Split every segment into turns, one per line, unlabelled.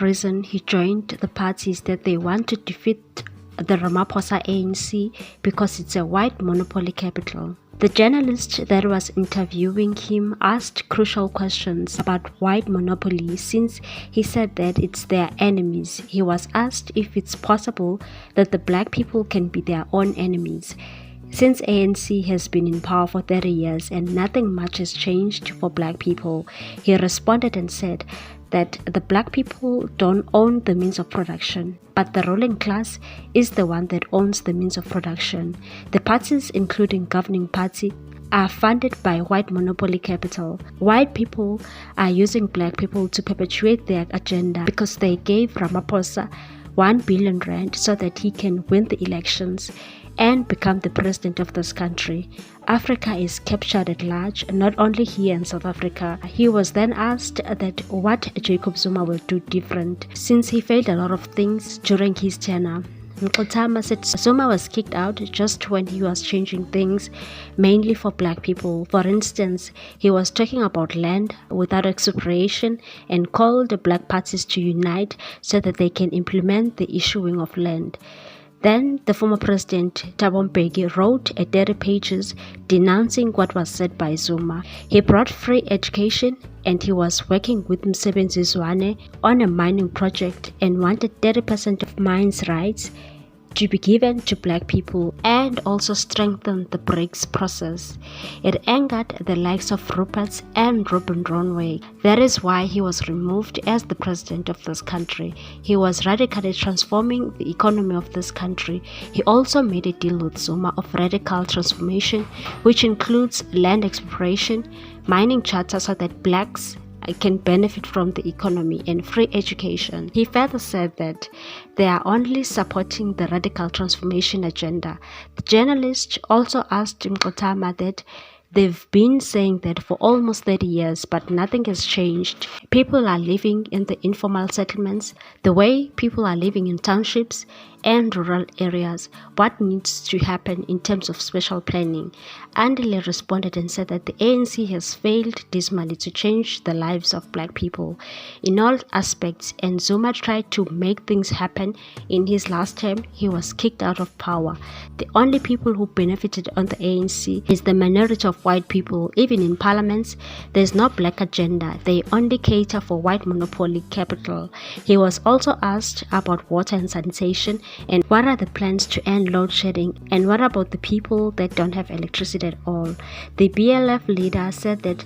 reason he joined the party is that they want to defeat the Ramaphosa ANC because it's a white monopoly capital. The journalist that was interviewing him asked crucial questions about white monopoly since he said that it's their enemies. He was asked if it's possible that the black people can be their own enemies. Since ANC has been in power for 30 years and nothing much has changed for black people, he responded and said that the black people don't own the means of production, but the ruling class is the one that owns the means of production. The parties, including governing party, are funded by white monopoly capital. White people are using black people to perpetuate their agenda because they gave Ramaphosa 1 billion rand so that he can win the elections and become the president of this country. Africa is captured at large, not only here in South Africa. He was then asked that what Jacob Zuma will do different since he failed a lot of things during his tenure. Mqotama said Zuma was kicked out just when he was changing things mainly for black people. For instance, he was talking about land without expropriation and called the black parties to unite so that they can implement the issuing of land. Then the former president Thabo Mbeki wrote 30 pages denouncing what was said by Zuma. He brought free education and he was working with Msebenzi Zwane on a mining project and wanted 30% of mines rights to be given to black people and also strengthen the BRICS process. It angered the likes of Rupert and Robin Ronway. That is why he was removed as the president of this country. He was radically transforming the economy of this country. He also made a deal with Zuma of radical transformation, which includes land expropriation, mining charter so that blacks can benefit from the economy and free education. He further said that they are only supporting the radical transformation agenda. The journalist also asked Mqotama that they've been saying that for almost 30 years, but nothing has changed. People are living in the informal settlements, the way people are living in townships and rural areas. What needs to happen in terms of special planning? Andile responded and said that the ANC has failed dismally to change the lives of black people in all aspects, and Zuma tried to make things happen. In his last term, he was kicked out of power. The only people who benefited on the ANC is the minority of white people. Even in parliaments, there's no black agenda. They only cater for white monopoly capital. He was also asked about water and sanitation and what are the plans to end load shedding and what about the people that don't have electricity at all. The BLF leader said that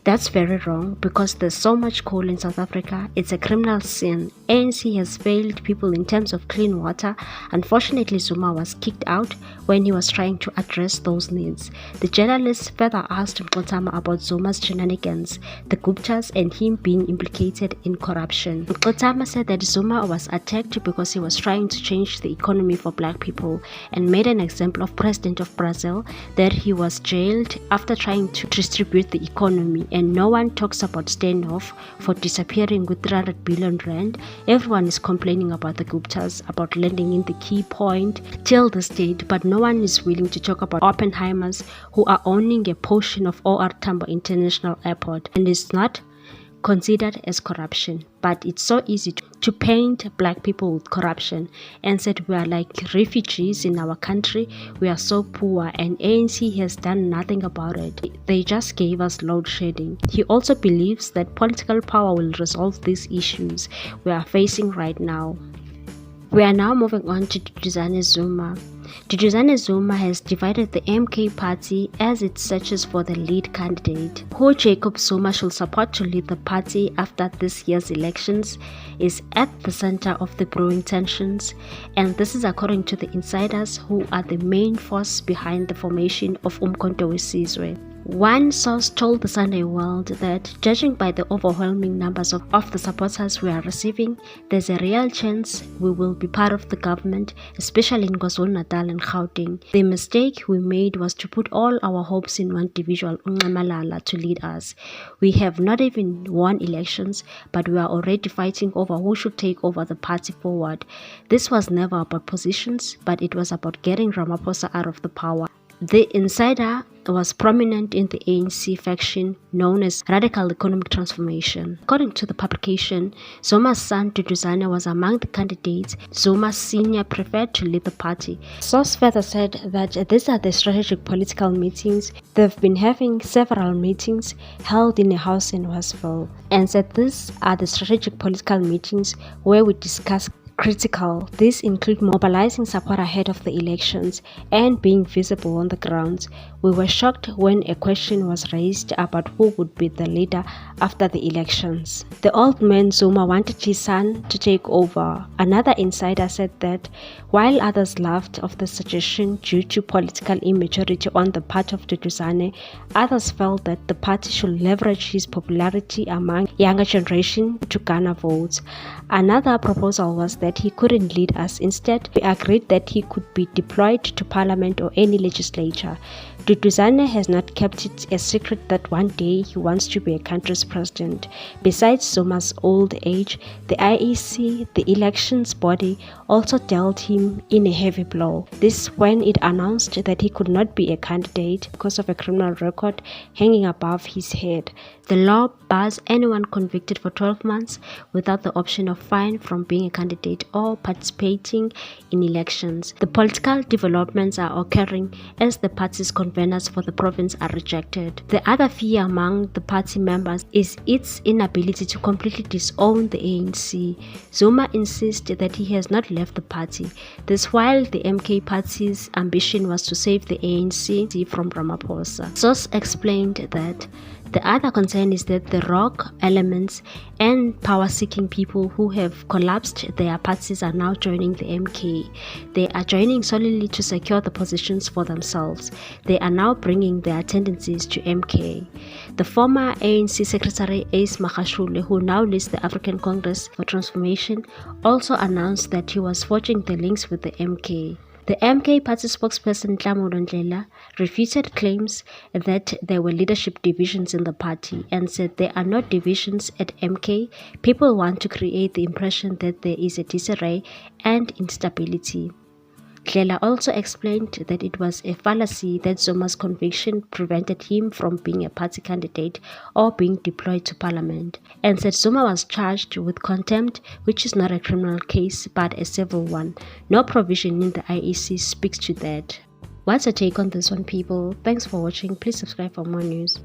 that's very wrong because there's so much coal in South Africa. It's a criminal sin. ANC has failed people in terms of clean water. Unfortunately, Zuma was kicked out when he was trying to address those needs. The journalist further asked Mqotama about Zuma's shenanigans, the Guptas and him being implicated in corruption. Mqotama said that Zuma was attacked because he was trying to change the economy for black people and made an example of President of Brazil that he was jailed after trying to distribute the economy. And no one talks about Steinhoff for disappearing with 300 billion rand. Everyone is complaining about the Guptas, about landing in the key point till this date, but no one is willing to talk about Oppenheimers who are owning a portion of OR Tambo International Airport, and it's not considered as corruption. But it's so easy to paint black people with corruption and said we are like refugees in our country, we are so poor, and ANC has done nothing about it. They just gave us load shedding. He also believes that political power will resolve these issues we are facing right now. We are now moving on to Duduzane Zuma. Duduzane Zuma has divided the MK party as it searches for the lead candidate. Who Jacob Zuma should support to lead the party after this year's elections is at the center of the brewing tensions, and this is according to the insiders who are the main force behind the formation of Umkhonto weSizwe. One source told the Sunday World that, judging by the overwhelming numbers of the supporters we are receiving, there's a real chance we will be part of the government, especially in KwaZulu-Natal and Gauteng. The mistake we made was to put all our hopes in one individual, Nxamalala, to lead us. We have not even won elections, but we are already fighting over who should take over the party forward. This was never about positions, but it was about getting Ramaphosa out of the power. The insider was prominent in the ANC faction known as Radical Economic Transformation. According to the publication, Zuma's son Duduzane was among the candidates Zuma Sr. preferred to lead the party. Source further said that these are the strategic political meetings. They've been having several meetings held in a house in Westville, and said these are the strategic political meetings where we discuss critical. These include mobilizing support ahead of the elections and being visible on the grounds. We were shocked when a question was raised about who would be the leader after the elections. The old man Zuma wanted his son to take over. Another insider said that while others laughed of the suggestion due to political immaturity on the part of Duduzane, others felt that the party should leverage his popularity among younger generation to garner votes. Another proposal was that he couldn't lead us. Instead, we agreed that he could be deployed to parliament or any legislature. Duduzane has not kept it a secret that one day he wants to be a country's president. Besides Zuma's old age, the IEC, the elections body, also dealt him in a heavy blow. This when it announced that he could not be a candidate because of a criminal record hanging above his head. The law bars anyone convicted for 12 months without the option of fine from being a candidate or participating in elections. The political developments are occurring as the party's conveners for the province are rejected. The other fear among the party members is its inability to completely disown the ANC. Zuma insists that he has not left the party. This while the MK party's ambition was to save the ANC from Ramaphosa. Source explained that the other concern is that the rogue elements and power-seeking people who have collapsed their parties are now joining the MK. They are joining solely to secure the positions for themselves. They are now bringing their tendencies to MK. The former ANC Secretary Ace Magashule, who now leads the African Congress for Transformation, also announced that he was forging the links with the MK. The MK party spokesperson Tlamo Ndlela refuted claims that there were leadership divisions in the party and said there are no divisions at MK. People want to create the impression that there is a disarray and instability. Ndlela also explained that it was a fallacy that Zuma's conviction prevented him from being a party candidate or being deployed to parliament, and said Zuma was charged with contempt, which is not a criminal case but a civil one. No provision in the IEC speaks to that. What's your take on this one, people? Thanks for watching. Please subscribe for more news.